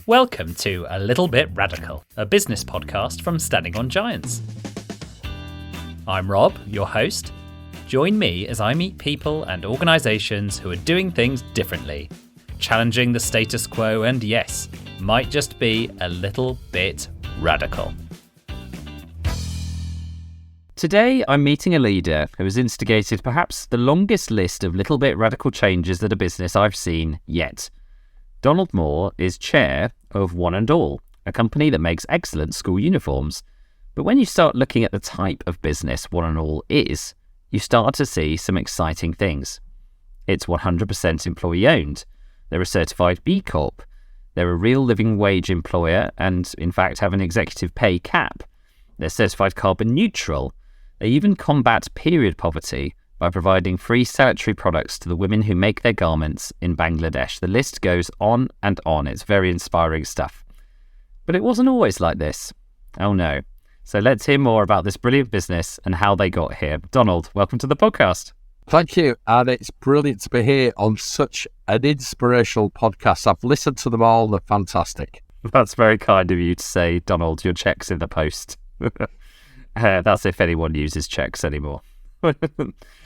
Welcome to A Little Bit Radical, a business podcast from Standing on Giants. I'm Rob, your host. Join me as I meet people and organisations who are doing things differently, challenging the status quo and, yes, might just be a little bit radical. Today, I'm meeting a leader who has instigated perhaps the longest list of little bit radical changes at a business I've seen yet. Donald Moore is chair of One and All, a company that makes excellent school uniforms. But when you start looking at the type of business One and All is, you start to see some exciting things. It's 100% employee owned. They're a certified B Corp. They're a real living wage employer and, in fact, have an executive pay cap. They're certified carbon neutral. They even combat period poverty by providing free sanitary products to the women who make their garments in Bangladesh. The list goes on and on. It's very inspiring stuff. But it wasn't always like this. Oh no. So let's hear more about this brilliant business and how they got here. Donald, welcome to the podcast. Thank you. And it's brilliant to be here on such an inspirational podcast. I've listened to them all. They're fantastic. That's very kind of you to say, Donald. Your check's in the post. That's if anyone uses checks anymore.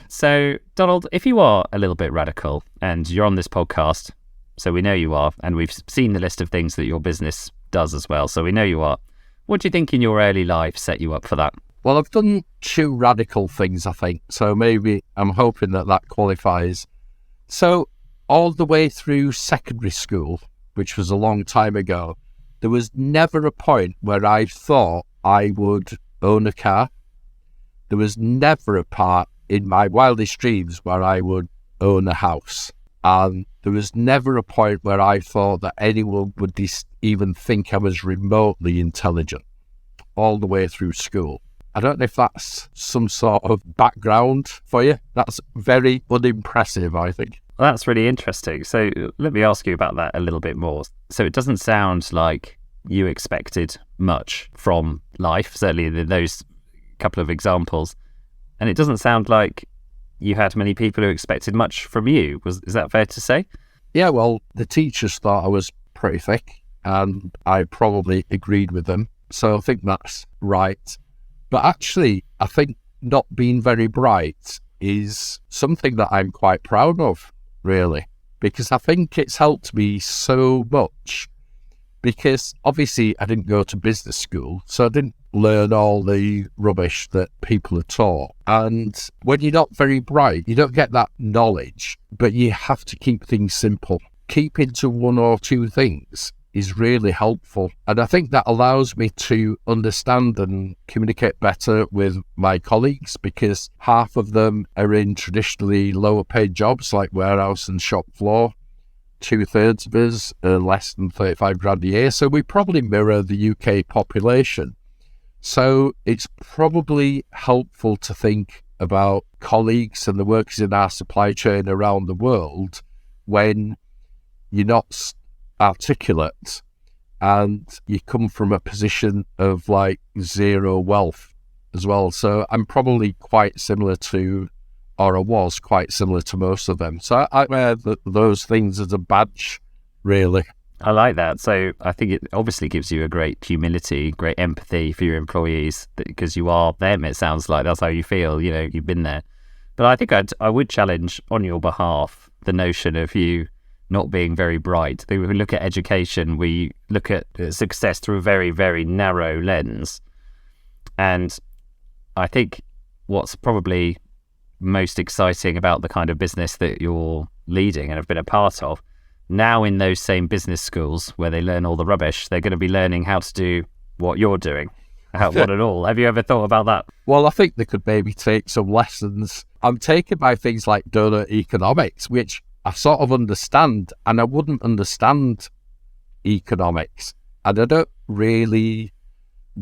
So, Donald, if you are a little bit radical and you're on this podcast, so we know you are, and we've seen the list of things that your business does as well, so we know you are. What do you think in your early life set you up for that? Well, I've done two radical things, I think, so maybe I'm hoping that qualifies. So, all the way through secondary school, which was a long time ago, there was never a point where I thought I would own a car. There was never a part in my wildest dreams where I would own a house. And there was never a point where I thought that anyone would even think I was remotely intelligent all the way through school. I don't know if that's some sort of background for you. That's very unimpressive, I think. Well, that's really interesting. So let me ask you about that a little bit more. So it doesn't sound like you expected much from life, certainly in those couple of examples. And it doesn't sound like you had many people who expected much from you. Is that fair to say? Yeah, well, the teachers thought I was pretty thick, and I probably agreed with them. So I think that's right. But actually, I think not being very bright is something that I'm quite proud of, really, because I think it's helped me so much. Because obviously I didn't go to business school, so I didn't learn all the rubbish that people are taught. And when you're not very bright, you don't get that knowledge, but you have to keep things simple. Keeping to one or two things is really helpful. And I think that allows me to understand and communicate better with my colleagues, because half of them are in traditionally lower paid jobs like warehouse and shop floor. 2/3 of us are less than 35 grand a year, so we probably mirror the UK population. So it's probably helpful to think about colleagues and the workers in our supply chain around the world when you're not articulate and you come from a position of like zero wealth as well. So I'm probably quite similar to, or I was quite similar to most of them. So I wear those things as a badge, really. I like that. So I think it obviously gives you a great humility, great empathy for your employees, because you are them. It sounds like that's how you feel, you've been there. But I think I would challenge on your behalf the notion of you not being very bright. We look at education, we look at success through a very, very narrow lens. And I think what's probably most exciting about the kind of business that you're leading and have been a part of, now in those same business schools where they learn all the rubbish, they're going to be learning how to do what you're doing. What at all? Have you ever thought about that? Well, I think they could maybe take some lessons. I'm taken by things like donut economics, which I sort of understand, and I wouldn't understand economics. And I don't really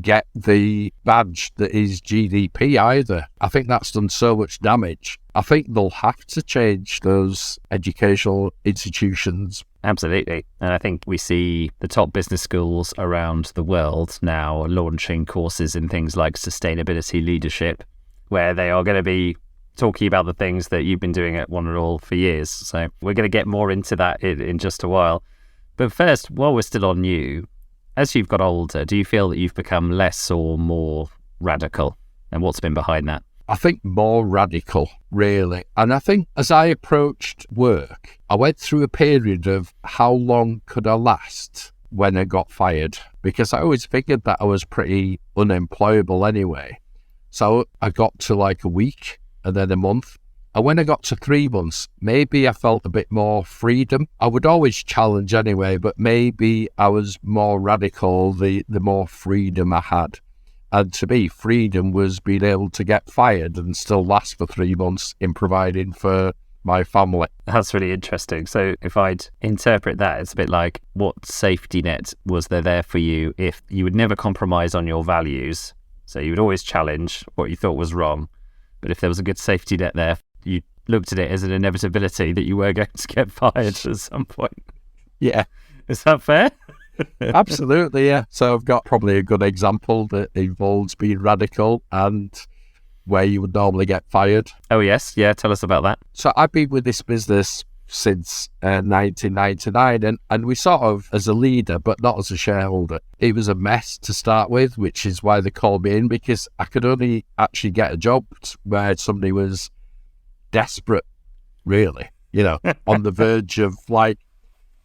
get the badge that is GDP either. I think that's done so much damage. I think they'll have to change those educational institutions. Absolutely. And I think we see the top business schools around the world now launching courses in things like sustainability leadership, where they are going to be talking about the things that you've been doing at One and All for years. So we're going to get more into that in just a while. But first, while we're still on you, as you've got older, do you feel that you've become less or more radical? And what's been behind that? I think more radical, really. And I think as I approached work, I went through a period of how long could I last when I got fired? Because I always figured that I was pretty unemployable anyway. So I got to like a week and then a month. And when I got to 3 months, maybe I felt a bit more freedom. I would always challenge anyway, but maybe I was more radical the more freedom I had. And to me, freedom was being able to get fired and still last for 3 months in providing for my family. That's really interesting. So if I'd interpret that, it's a bit like, what safety net was there for you if you would never compromise on your values? So you would always challenge what you thought was wrong. But if there was a good safety net there, you looked at it as an inevitability that you were going to get fired at some point. Yeah. Is that fair? Absolutely, yeah. So I've got probably a good example that involves being radical and where you would normally get fired. Oh, yes. Yeah, tell us about that. So I've been with this business since 1999 and we sort of, as a leader, but not as a shareholder, it was a mess to start with, which is why they called me in, because I could only actually get a job where somebody was desperate, really, on the verge of like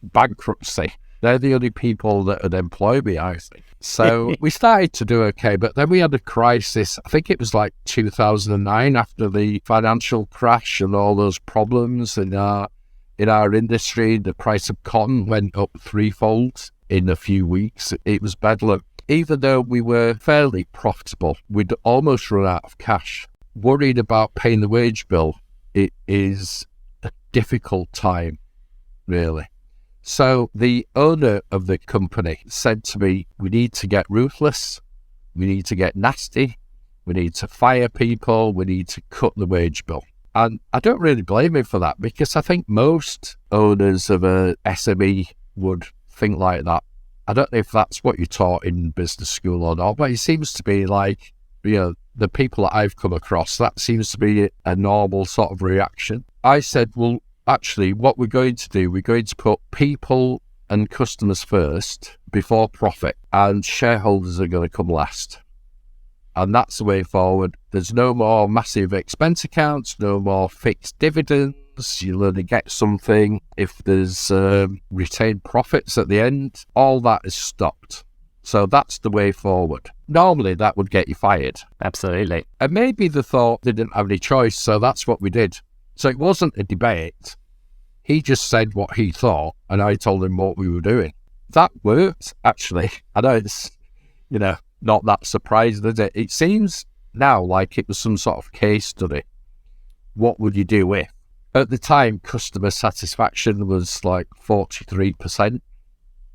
bankruptcy. They're the only people that would employ me, I think. So we started to do okay, but then we had a crisis. I think it was like 2009 after the financial crash and all those problems in our industry. The price of cotton went up threefold in a few weeks. It was bedlam. Even though we were fairly profitable, we'd almost run out of cash. Worried about paying the wage bill, it is a difficult time, really. So the owner of the company said to me, we need to get ruthless, we need to get nasty, we need to fire people, we need to cut the wage bill. And I don't really blame him for that, because I think most owners of a SME would think like that. I don't know if that's what you're taught in business school or not, but it seems to be like, the people that I've come across, that seems to be a normal sort of reaction. I said, well, actually, what we're going to do, we're going to put people and customers first before profit, and shareholders are going to come last. And that's the way forward. There's no more massive expense accounts, no more fixed dividends. You'll only get something if there's retained profits at the end. All that is stopped. So that's the way forward. Normally, that would get you fired. Absolutely. And maybe the thought they didn't have any choice, so that's what we did. So it wasn't a debate. He just said what he thought, and I told him what we were doing. That worked, actually. I know it's, not that surprising, is it? It seems now like it was some sort of case study. What would you do if? At the time, customer satisfaction was like 43%,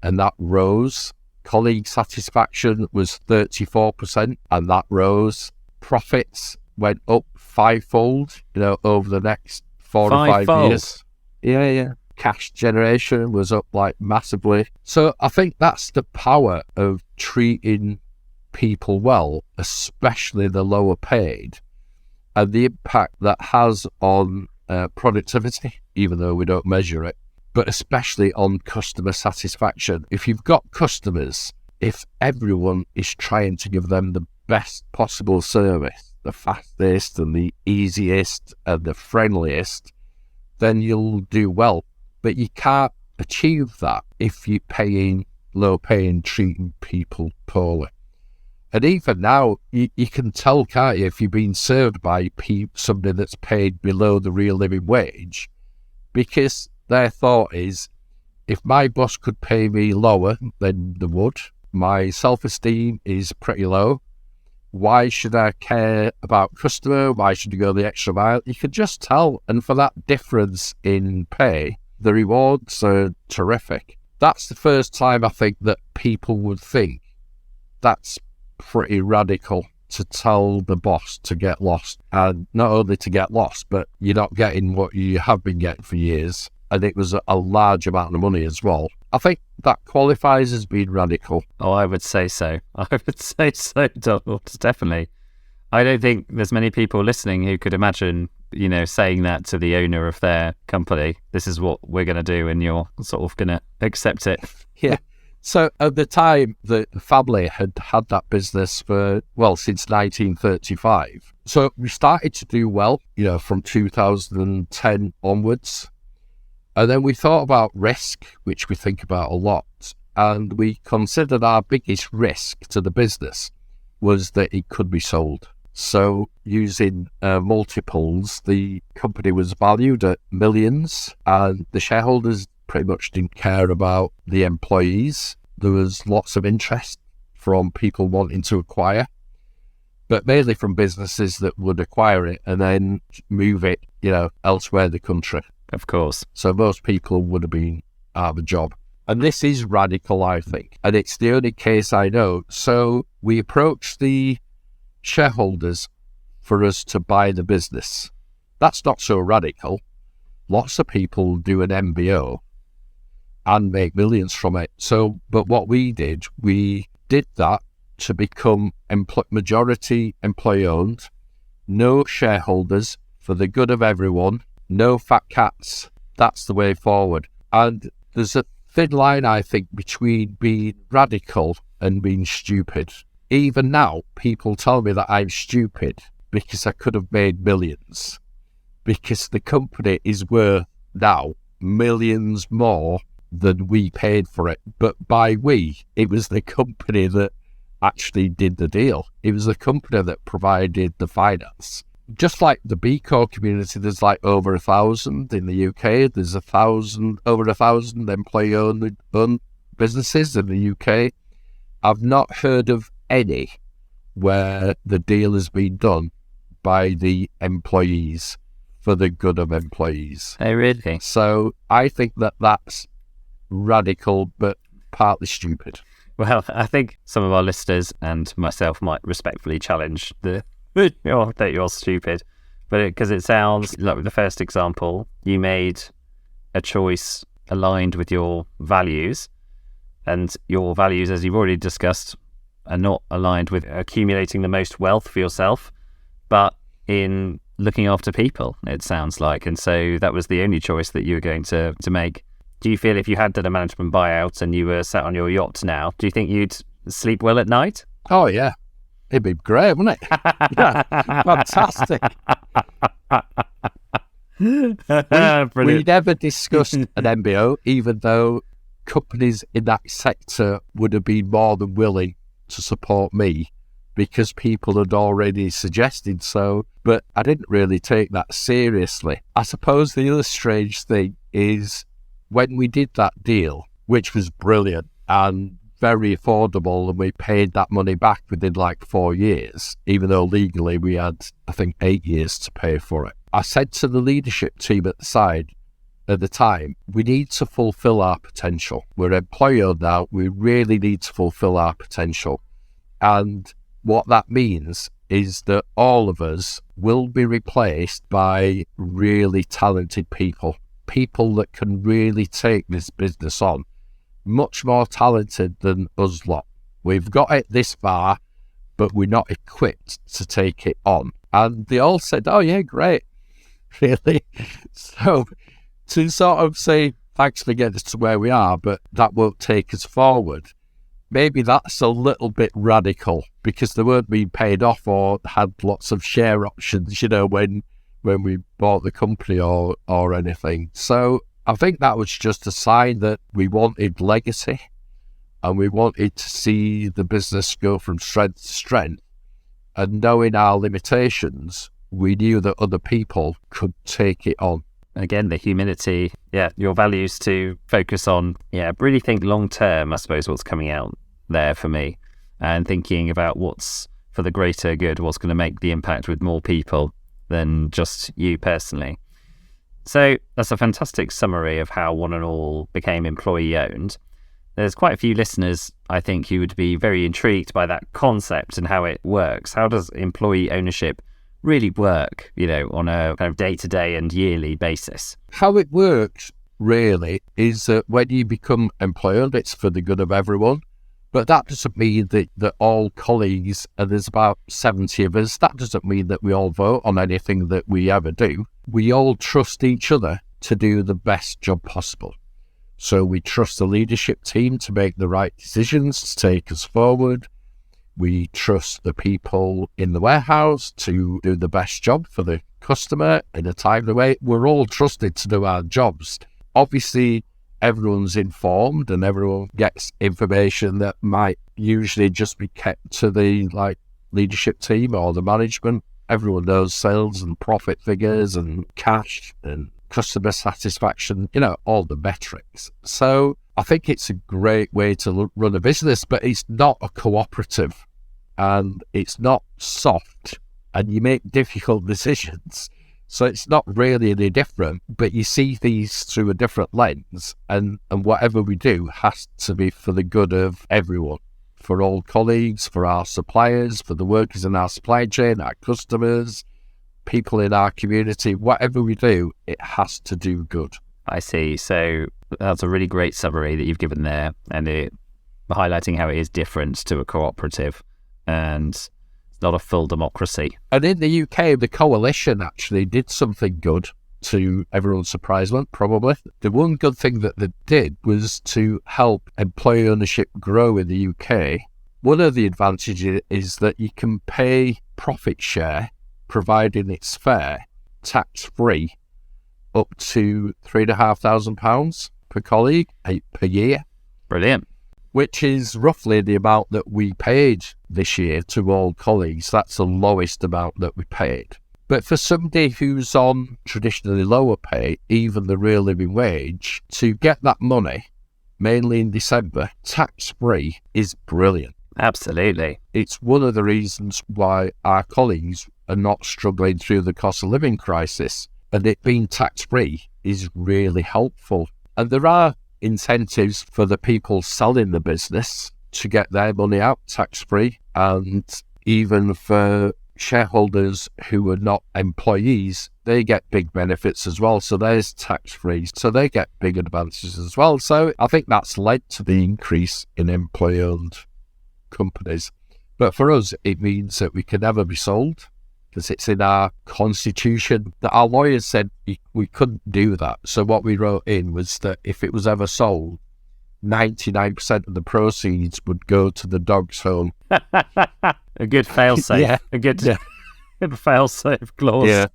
and that rose. Colleague satisfaction was 34%, and that rose. Profits went up fivefold, over the next 4 or 5 years. Yeah. Cash generation was up like massively. So I think that's the power of treating people well, especially the lower paid, and the impact that has on productivity, even though we don't measure it, but especially on customer satisfaction. If you've got customers, if everyone is trying to give them the best possible service, the fastest and the easiest and the friendliest, then you'll do well. But you can't achieve that if you're paying low pay and treating people poorly. And even now, you can tell, can't you, if you're being served by somebody that's paid below the real living wage, because their thought is, if my boss could pay me lower than they would, my self-esteem is pretty low. Why should I care about customer? Why should I go the extra mile? You can just tell. And for that difference in pay, the rewards are terrific. That's the first time I think that people would think that's pretty radical, to tell the boss to get lost. And not only to get lost, but you're not getting what you have been getting for years. And it was a large amount of money as well. I think that qualifies as being radical. Oh, I would say so. Donald, definitely. I don't think there's many people listening who could imagine saying that to the owner of their company, this is what we're going to do, and you're sort of going to accept it. Yeah. So at the time, the family had had that business since 1935. So we started to do well, from 2010 onwards. And then we thought about risk, which we think about a lot. And we considered our biggest risk to the business was that it could be sold. So using multiples, the company was valued at millions, and the shareholders pretty much didn't care about the employees. There was lots of interest from people wanting to acquire, but mainly from businesses that would acquire it and then move it, elsewhere in the country. Of course. So most people would have been out of a job. And this is radical, I think. And it's the only case I know. So we approached the shareholders for us to buy the business. That's not so radical. Lots of people do an MBO and make millions from it. But what we did that to become majority employee owned, no shareholders, for the good of everyone, no fat cats. That's the way forward. And there's a thin line, I think, between being radical and being stupid. Even now, people tell me that I'm stupid because I could have made millions, because the company is worth now millions more than we paid for it. But by we, it was the company that actually did the deal. It was the company that provided the finance. Just like the B Corp community, there's like over 1,000 in the UK. There's over 1,000 employee-owned businesses in the UK. I've not heard of any where the deal has been done by the employees for the good of employees. Oh, really? So I think that that's radical, but partly stupid. Well, I think some of our listeners and myself might respectfully challenge that you're stupid, but because it sounds like, with the first example, you made a choice aligned with your values, and your values, as you've already discussed, are not aligned with accumulating the most wealth for yourself, but in looking after people, it sounds like. And so that was the only choice that you were going to make. Do you feel if you had done a management buyout and you were sat on your yacht now, do you think you'd sleep well at night? Oh, yeah. It'd be great, wouldn't it? Yeah, fantastic. We never discussed an MBO, even though companies in that sector would have been more than willing to support me because people had already suggested so. But I didn't really take that seriously. I suppose the other strange thing is when we did that deal, which was brilliant and very affordable, and we paid that money back within like 4 years, even though legally we had, I think, 8 years to pay for it. I said to the leadership team at the time, we need to fulfill our potential. We're employed now, we really need to fulfill our potential. And what that means is that all of us will be replaced by really talented people that can really take this business on. Much more talented than us lot. We've got it this far, but we're not equipped to take it on. And they all said, oh yeah, great. Really? So to sort of say, thanks for getting us to where we are, but that won't take us forward, maybe that's a little bit radical, because they weren't being paid off or had lots of share options, when we bought the company or anything. So I think that was just a sign that we wanted legacy and we wanted to see the business go from strength to strength. And knowing our limitations, we knew that other people could take it on. Again, the humility, your values to focus on, really think long term, I suppose, what's coming out there for me, and thinking about what's for the greater good, what's going to make the impact with more people than just you personally. So that's a fantastic summary of how One and All became employee owned. There's quite a few listeners, I think, who would be very intrigued by that concept and how it works. How does employee ownership really work, on a kind of day-to-day and yearly basis? How it works, really, is that when you become employee owned, it's for the good of everyone. But that doesn't mean that all colleagues, and there's about 70 of us, that doesn't mean that we all vote on anything that we ever do. We all trust each other to do the best job possible. So we trust the leadership team to make the right decisions, to take us forward. We trust the people in the warehouse to do the best job for the customer in a timely way. We're all trusted to do our jobs. Obviously, everyone's informed and everyone gets information that might usually just be kept to the leadership team or the management. Everyone knows sales and profit figures and cash and customer satisfaction, all the metrics. So I think it's a great way to run a business, but it's not a cooperative and it's not soft and you make difficult decisions. So it's not really any different, but you see these through a different lens, and whatever we do has to be for the good of everyone, for all colleagues, for our suppliers, for the workers in our supply chain, our customers, people in our community. Whatever we do, it has to do good. I see. So that's a really great summary that you've given there, and highlighting how it is different to a cooperative and not a full democracy. And in the UK, the coalition actually did something good, to everyone's surprise, probably. The one good thing that they did was to help employee ownership grow in the UK. One of the advantages is that you can pay profit share, providing it's fair, tax-free, up to £3,500 per colleague per year. Brilliant. Which is roughly the amount that we paid this year to all colleagues. That's the lowest amount that we paid. But for somebody who's on traditionally lower pay, even the real living wage, to get that money, mainly in December, tax-free, is brilliant. Absolutely. It's one of the reasons why our colleagues are not struggling through the cost of living crisis. And it being tax-free is really helpful. And there are incentives for the people selling the business to get their money out tax-free, and even for shareholders who are not employees, they get big benefits as well. So there's tax-free, so they get big advantages as well. So I think that's led to the increase in employee-owned companies. But for us, it means that we can never be sold, because it's in our constitution that our lawyers said we couldn't do that. So what we wrote in was that if it was ever sold, 99% of the proceeds would go to the dog's home. A good fail-safe. Yeah. A good fail-safe clause. Yeah.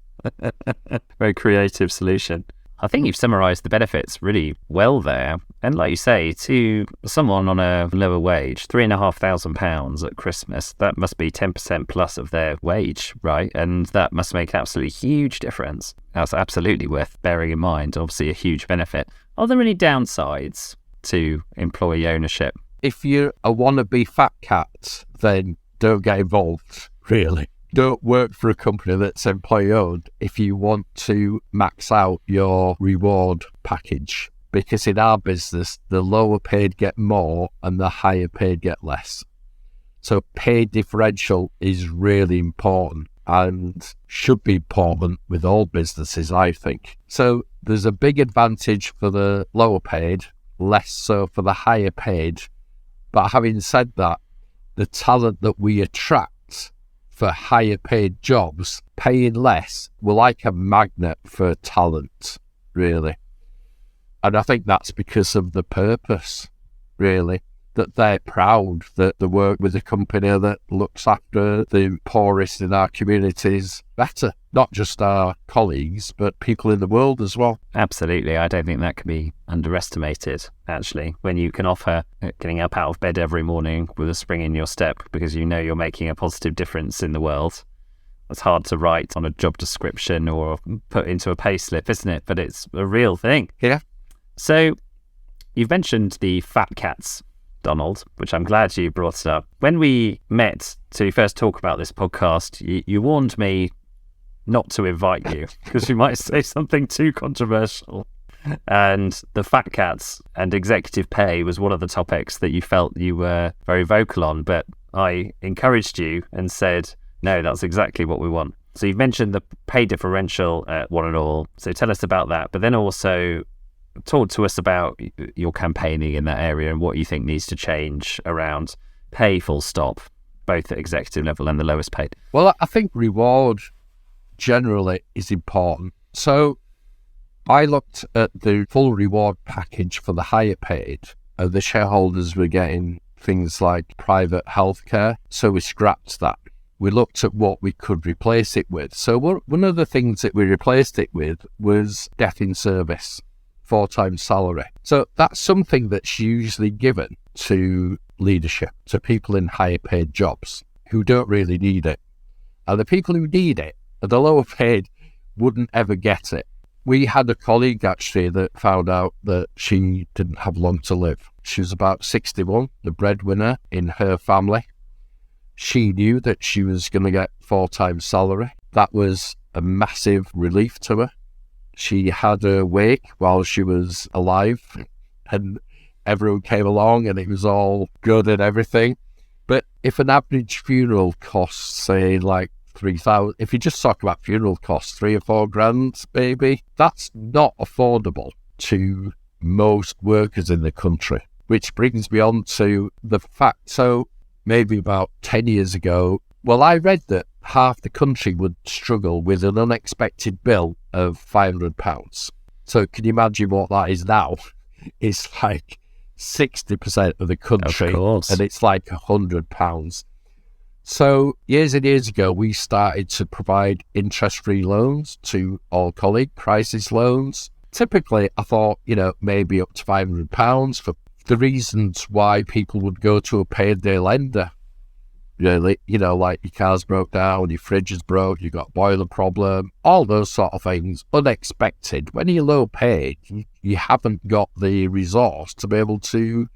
Very creative solution. I think you've summarised the benefits really well there. And like you say, to someone on a lower wage, £3,500 at Christmas, that must be 10% plus of their wage, right? And that must make absolutely huge difference. That's absolutely worth bearing in mind. Obviously a huge benefit. Are there any downsides to employee ownership? If you're a wannabe fat cat, then don't get involved, really. Don't work for a company that's employee-owned if you want to max out your reward package. Because in our business, the lower paid get more and the higher paid get less. So pay differential is really important and should be important with all businesses, I think. So there's a big advantage for the lower paid, less so for the higher paid. But having said that, the talent that we attract for higher paid jobs, paying less, we're like a magnet for talent, really. And I think that's because of the purpose, really, that they're proud that they work with a company that looks after the poorest in our communities better. Not just our colleagues, but people in the world as well. Absolutely. I don't think that can be underestimated, actually, when you can offer getting up out of bed every morning with a spring in your step because you know you're making a positive difference in the world. It's hard to write on a job description or put into a pay slip, isn't it? But it's a real thing. Yeah. So you've mentioned the fat cats, Donald, which I'm glad you brought up. When we met to first talk about this podcast, you warned me not to invite you because you might say something too controversial. And the fat cats and executive pay was one of the topics that you felt you were very vocal on. But I encouraged you and said, no, that's exactly what we want. So you've mentioned the pay differential at One and All. So tell us about that. But then also talk to us about your campaigning in that area and what you think needs to change around pay, full stop, both at executive level and the lowest paid. Well, I think reward generally is important. So I looked at the full reward package for the higher paid. The shareholders were getting things like private healthcare, so we scrapped that. We looked at what we could replace it with. So one of the things that we replaced it with was death in service, 4 times salary. So that's something that's usually given to leadership, to people in higher paid jobs who don't really need it. And the people who need it, the lower paid, wouldn't ever get it. We had a colleague actually that found out that she didn't have long to live. She was about 61, the breadwinner in her family. She knew that she was going to get 4 times salary. That was a massive relief to her. She had her wake while she was alive, and everyone came along and it was all good and everything. But if an average funeral costs, say, like 3,000, if you just talk about funeral costs, 3 or 4 grand, maybe, that's not affordable to most workers in the country. Which brings me on to the fact, so maybe about 10 years ago, well, I read that half the country would struggle with an unexpected bill of £500. So can you imagine what that is now? It's like 60% of the country, of course, and it's like £100. So years and years ago, we started to provide interest-free loans to all colleague crisis loans. Typically, I thought, maybe up to £500 for the reasons why people would go to a payday lender. Really, like your car's broke down, your fridge is broke, you got a boiler problem, all those sort of things, unexpected. When you're low paid, you haven't got the resource to be able to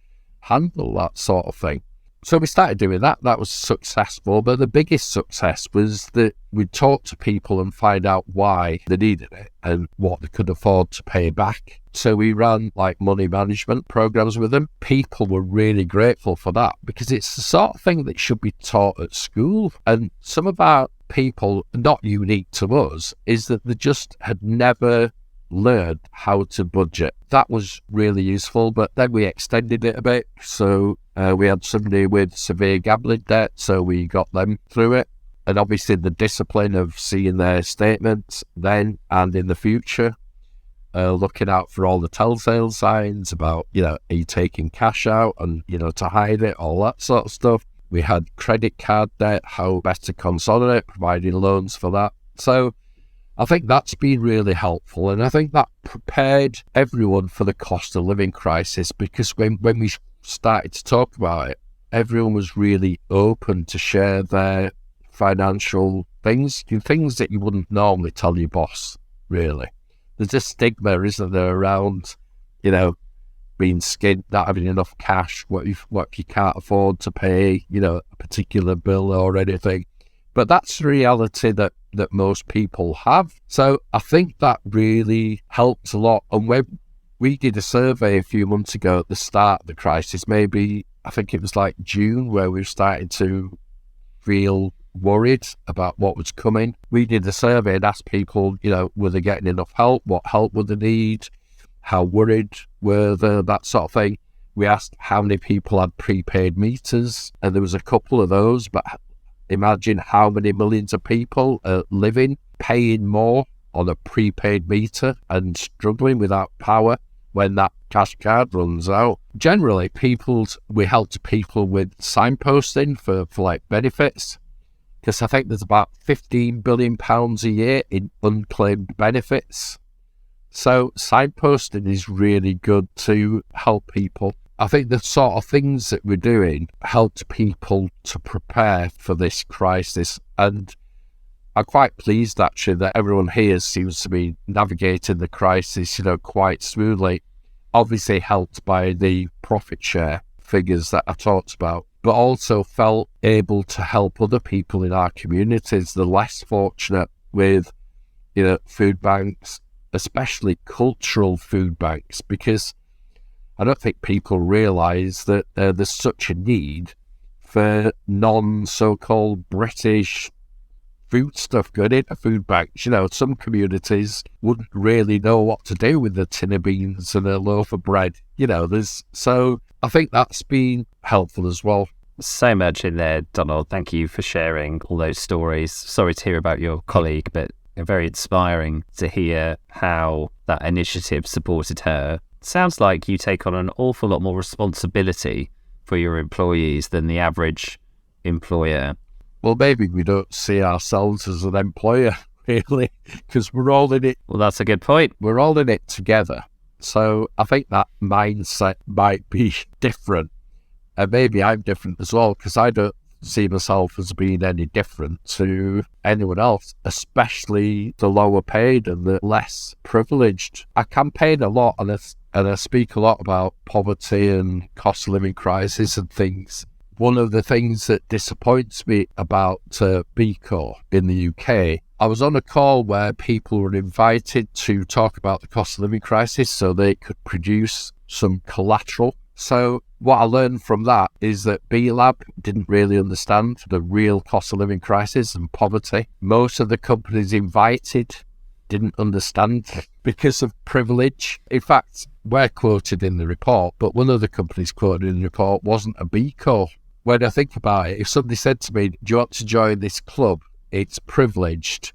handle that sort of thing. So we started doing that. That was successful. But the biggest success was that we'd talk to people and find out why they needed it and what they could afford to pay back. So we ran like money management programs with them. People were really grateful for that because it's the sort of thing that should be taught at school. And some of our people, not unique to us, is that they just had never learned how to budget. That was really useful, but then we extended it a bit. So we had somebody with severe gambling debt, so we got them through it. And obviously the discipline of seeing their statements then and in the future, looking out for all the telltale signs about, are you taking cash out and, to hide it, all that sort of stuff. We had credit card debt, how best to consolidate, providing loans for that. So I think that's been really helpful, and I think that prepared everyone for the cost of living crisis, because when we started to talk about it, everyone was really open to share their financial things that you wouldn't normally tell your boss, really. There's a stigma, isn't there, around, being skint, not having enough cash, what if you can't afford to pay, a particular bill or anything. But that's the reality that most people have. So I think that really helped a lot. And when we did a survey a few months ago at the start of the crisis, maybe I think it was like June, where we started to feel worried about what was coming. We did a survey and asked people, were they getting enough help? What help would they need? How worried were they? That sort of thing. We asked how many people had prepaid meters, and there was a couple of those, but imagine how many millions of people are paying more on a prepaid meter and struggling without power when that cash card runs out. Generally, we help people with signposting for like benefits, because I think there's about £15 billion a year in unclaimed benefits. So signposting is really good to help people. I think the sort of things that we're doing helped people to prepare for this crisis. And I'm quite pleased, actually, that everyone here seems to be navigating the crisis, quite smoothly. Obviously helped by the profit share figures that I talked about, but also felt able to help other people in our communities, the less fortunate, with, food banks, especially cultural food banks, because I don't think people realise that there's such a need for non-so-called British food stuff going into food banks. You know, some communities wouldn't really know what to do with a tin of beans and a loaf of bread. You know, so I think that's been helpful as well. So much in there, Donald. Thank you for sharing all those stories. Sorry to hear about your colleague, but very inspiring to hear how that initiative supported her. Sounds like you take on an awful lot more responsibility for your employees than the average employer. Well, maybe we don't see ourselves as an employer, really, because we're all in it. Well, that's a good point. We're all in it together. So I think that mindset might be different. And maybe I'm different as well, because I don't see myself as being any different to anyone else, especially the lower paid and the less privileged. I campaign a lot and I speak a lot about poverty and cost of living crisis and things. One of the things that disappoints me about B Corp in the UK, I was on a call where people were invited to talk about the cost of living crisis so they could produce some collateral. So what I learned from that is that B Lab didn't really understand the real cost of living crisis and poverty. Most of the companies invited didn't understand because of privilege. In fact, we're quoted in the report, but one of the companies quoted in the report wasn't a B Corp. When I think about it, if somebody said to me, do you want to join this club? It's privileged,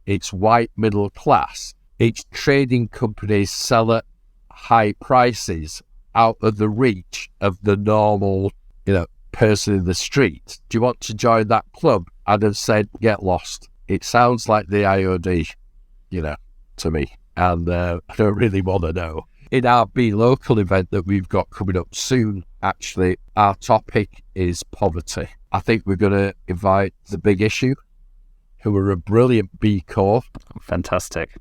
it's white middle class, it's trading companies sell at high prices, out of the reach of the normal, person in the street. Do you want to join that club? I'd have said, get lost. It sounds like the IOD, to me. And I don't really want to know. In our Be Local event that we've got coming up soon, actually, our topic is poverty. I think we're going to invite The Big Issue, who are a brilliant B Corp. Fantastic.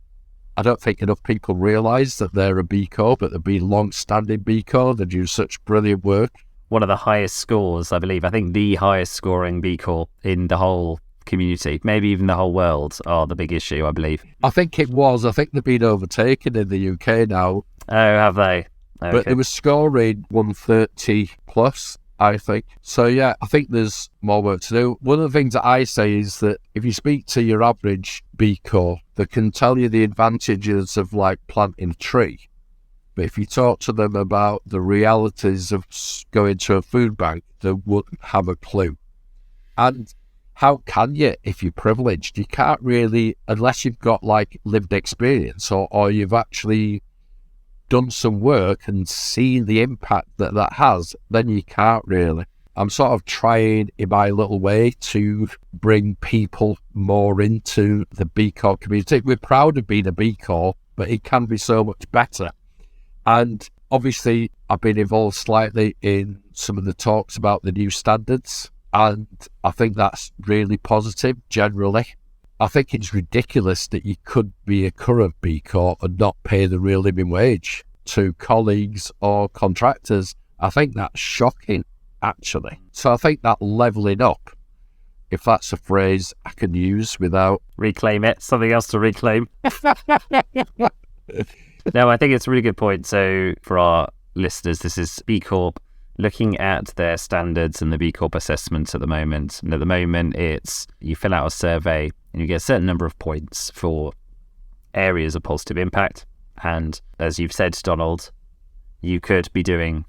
I don't think enough people realise that they're a B Corp, but they've been long-standing B Corp. They do such brilliant work. One of the highest scores, I believe. I think the highest scoring B Corp in the whole community, maybe even the whole world, are The Big Issue, I believe. I think it was. I think they've been overtaken in the UK now. Oh, have they? Okay. But they were scoring 130 plus, I think. So, yeah, I think there's more work to do. One of the things that I say is that if you speak to your average B Corp, they can tell you the advantages of, planting a tree. But if you talk to them about the realities of going to a food bank, they wouldn't have a clue. And how can you if you're privileged? You can't really, unless you've got, lived experience or you've actually done some work and seen the impact that has, then you can't really. I'm sort of trying in my little way to bring people more into the B Corp community. We're proud of being a B Corp, but it can be so much better. And obviously, I've been involved slightly in some of the talks about the new standards, and I think that's really positive generally. I think it's ridiculous that you could be a current B Corp and not pay the real living wage to colleagues or contractors. I think that's shocking, actually. So I think that levelling up, if that's a phrase I can use without... Reclaim it, something else to reclaim. No, I think it's a really good point. So for our listeners, this is B Corp looking at their standards and the B Corp assessments at the moment. And at the moment, it's you fill out a survey and you get a certain number of points for areas of positive impact. And as you've said, Donald, you could be doing,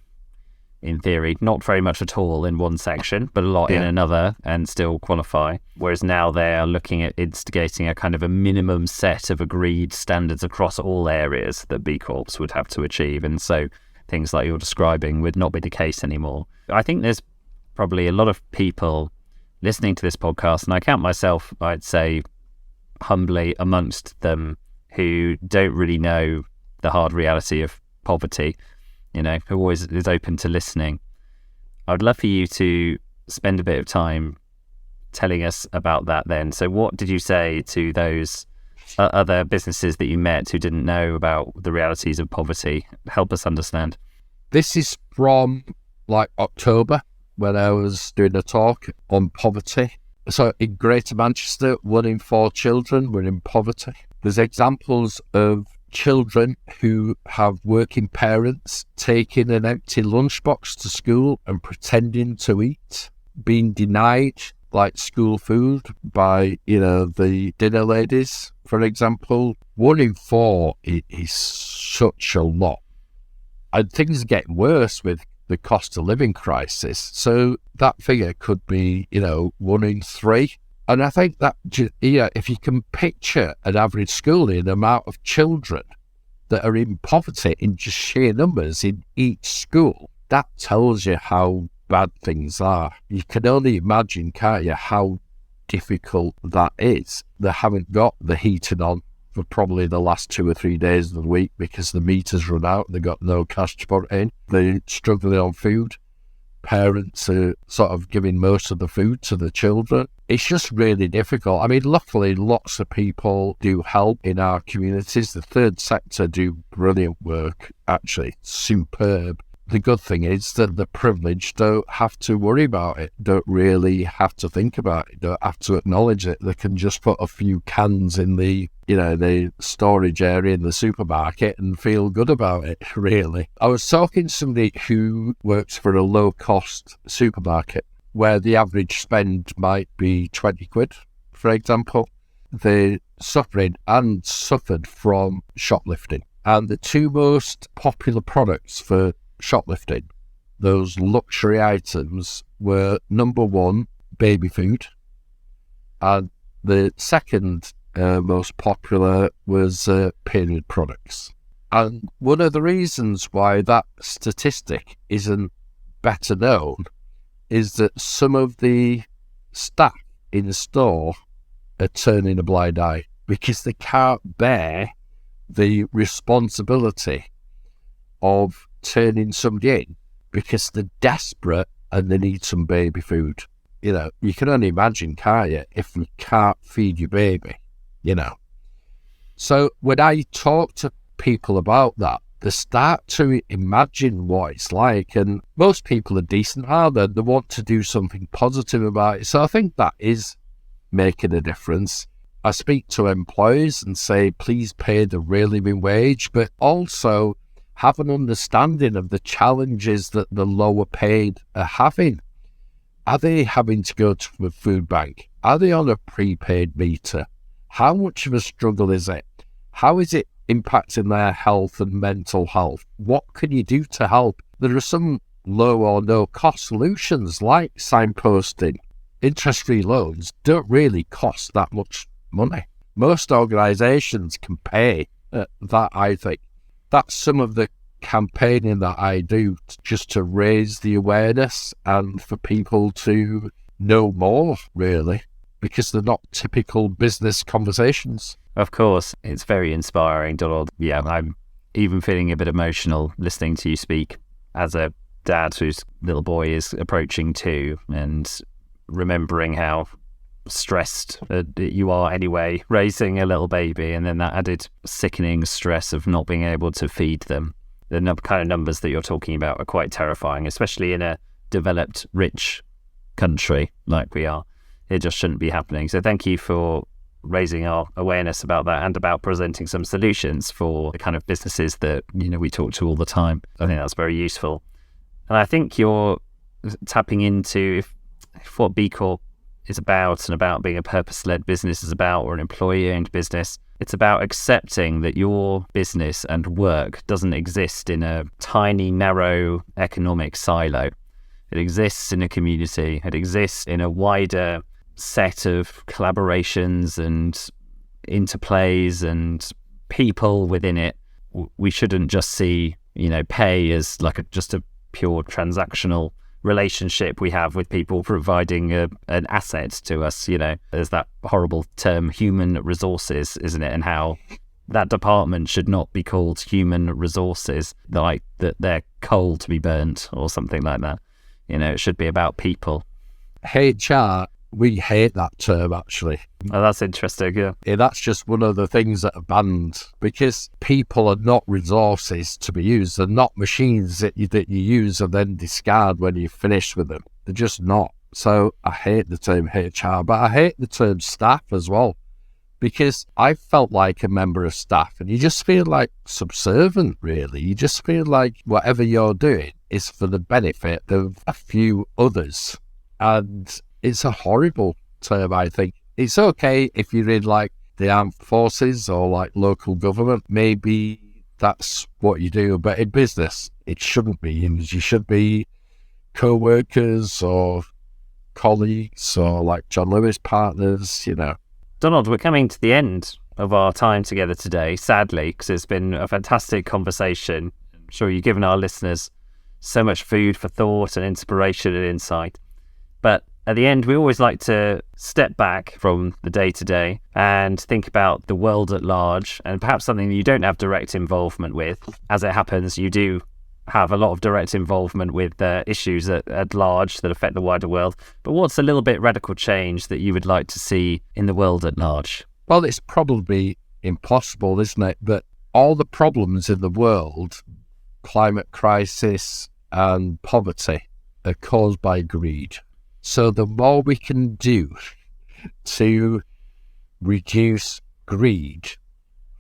in theory, not very much at all in one section, but a lot in another and still qualify. Whereas now they are looking at instigating a kind of a minimum set of agreed standards across all areas that B Corps would have to achieve. And so things like you're describing would not be the case anymore. I think there's probably a lot of people listening to this podcast, and I count myself, I'd say, humbly amongst them, who don't really know the hard reality of poverty, who always is open to listening. I would love for you to spend a bit of time telling us about that then. So what did you say to those other businesses that you met who didn't know about the realities of poverty? Help us understand. This is from October when I was doing a talk on poverty. So in Greater Manchester, 1 in 4 children were in poverty. There's examples of children who have working parents taking an empty lunchbox to school and pretending to eat, being denied like school food by, the dinner ladies, for example. 1 in 4 is such a lot. And things are getting worse with the cost of living crisis. So that figure could be, 1 in 3. And I think that, if you can picture an average school in the amount of children that are in poverty in just sheer numbers in each school, that tells you how bad things are. You can only imagine, can't you, how difficult that is. They haven't got the heating on for probably the last 2 or 3 days of the week because the meters run out and they've got no cash to put in. They're struggling on food. Parents are sort of giving most of the food to the children. It's just really difficult. I mean, luckily, lots of people do help in our communities. The third sector do brilliant work, actually, superb. The good thing is that the privileged don't have to worry about it, don't really have to think about it, don't have to acknowledge it. They can just put a few cans in the storage area in the supermarket and feel good about it, really. I was talking to somebody who works for a low-cost supermarket where the average spend might be 20 quid, for example. They're suffering and suffered from shoplifting. And the 2 most popular products for shoplifting, those luxury items, were number 1, baby food, and the second most popular was period products. And one of the reasons why that statistic isn't better known is that some of the staff in the store are turning a blind eye because they can't bear the responsibility of turning somebody in because they're desperate and they need some baby food. You can only imagine, can't you, if you can't feed your baby, So when I talk to people about that, they start to imagine what it's like, and most people are decent, aren't they? They want to do something positive about it. So I think that is making a difference. I speak to employers and say, please pay the real living wage, but also have an understanding of the challenges that the lower paid are having. Are they having to go to a food bank? Are they on a prepaid meter? How much of a struggle is it? How is it impacting their health and mental health? What can you do to help? There are some low or no cost solutions like signposting. Interest-free loans don't really cost that much money. Most organisations can pay that, I think. That's some of the campaigning that I do just to raise the awareness and for people to know more, really, because they're not typical business conversations. Of course, it's very inspiring, Donald. Yeah, I'm even feeling a bit emotional listening to you speak as a dad whose little boy is approaching 2 and remembering how stressed you are anyway, raising a little baby, and then that added sickening stress of not being able to feed them. The kind of numbers that you're talking about are quite terrifying, especially in a developed, rich country like we are. It just shouldn't be happening. So thank you for raising our awareness about that and about presenting some solutions for the kind of businesses that we talk to all the time. I think that's very useful. And I think you're tapping into if what B Corp is about and about being a purpose-led business is about, or an employee-owned business, it's about accepting that your business and work doesn't exist in a tiny, narrow economic silo. It exists in a community. It exists in a wider set of collaborations and interplays and people within it. We shouldn't just see, pay as like just a pure transactional relationship we have with people providing an asset to us. There's that horrible term human resources, isn't it? And how that department should not be called human resources, like that they're coal to be burnt or something like that. It should be about people. HR, we hate that term, actually. Oh, that's interesting, yeah. That's just one of the things that are banned, because people are not resources to be used. They're not machines that you use and then discard when you're finished with them. They're just not. So I hate the term HR, but I hate the term staff as well, because I felt like a member of staff, and you just feel like subservient, really. You just feel like whatever you're doing is for the benefit of a few others. And it's a horrible term, I think. It's okay if you're in like the armed forces or like local government. Maybe that's what you do. But in business, it shouldn't be. You should be co-workers or colleagues or like John Lewis partners, Donald, we're coming to the end of our time together today, sadly, because it's been a fantastic conversation. I'm sure you've given our listeners so much food for thought and inspiration and insight. But at the end, we always like to step back from the day-to-day and think about the world at large, and perhaps something that you don't have direct involvement with. As it happens, you do have a lot of direct involvement with issues at large that affect the wider world. But what's a little bit radical change that you would like to see in the world at large? Well, it's probably impossible, isn't it? But all the problems in the world, climate crisis and poverty, are caused by greed. So the more we can do to reduce greed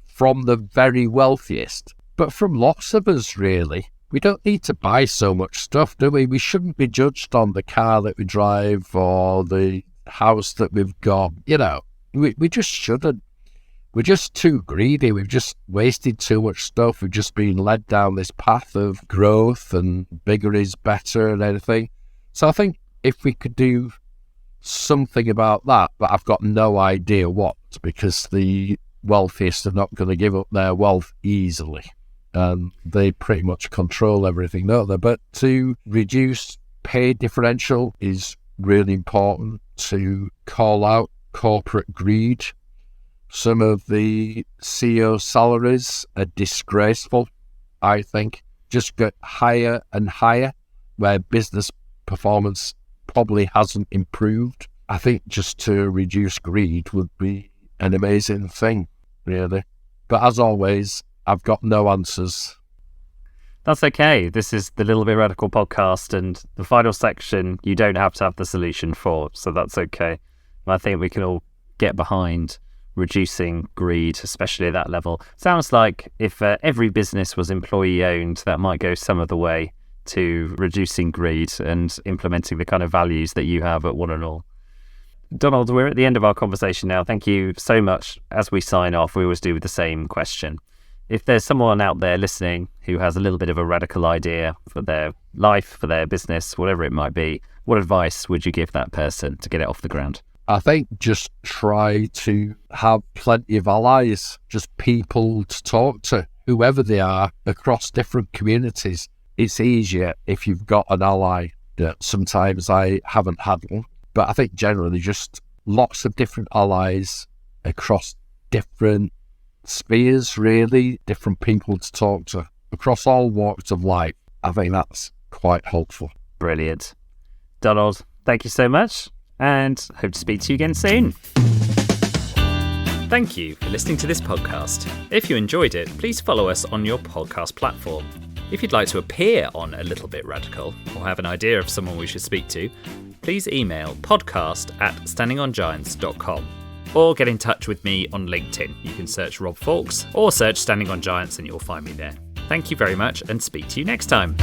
from the very wealthiest, but from lots of us, really. We don't need to buy so much stuff, do we? We shouldn't be judged on the car that we drive or the house that we've got. We just shouldn't. We're just too greedy. We've just wasted too much stuff. We've just been led down this path of growth and bigger is better and everything. So I think if we could do something about that, but I've got no idea what, because the wealthiest are not going to give up their wealth easily. And they pretty much control everything, don't they? But to reduce pay differential is really important, to call out corporate greed. Some of the CEO salaries are disgraceful, I think. Just get higher and higher, where business performance probably hasn't improved. I think just to reduce greed would be an amazing thing, really. But as always, I've got no answers. That's okay. This is the Little Bit Radical podcast, and the final section you don't have to have the solution for, so that's okay. I think we can all get behind reducing greed, especially at that level. Sounds like if every business was employee-owned, that might go some of the way to reducing greed and implementing the kind of values that you have at One and All. Donald, we're at the end of our conversation now. Thank you so much. As we sign off, we always do with the same question. If there's someone out there listening who has a little bit of a radical idea for their life, for their business, whatever it might be, what advice would you give that person to get it off the ground? I think just try to have plenty of allies, just people to talk to, whoever they are, across different communities. It's easier if you've got an ally. Sometimes I haven't had one, but I think generally just lots of different allies across different spheres, really, different people to talk to across all walks of life. I think that's quite helpful. Brilliant. Donald, thank you so much, and hope to speak to you again soon. Thank you for listening to this podcast. If you enjoyed it, please follow us on your podcast platform. If you'd like to appear on A Little Bit Radical or have an idea of someone we should speak to, please email podcast@standingongiants.com or get in touch with me on LinkedIn. You can search Rob Fawkes or search Standing on Giants and you'll find me there. Thank you very much and speak to you next time.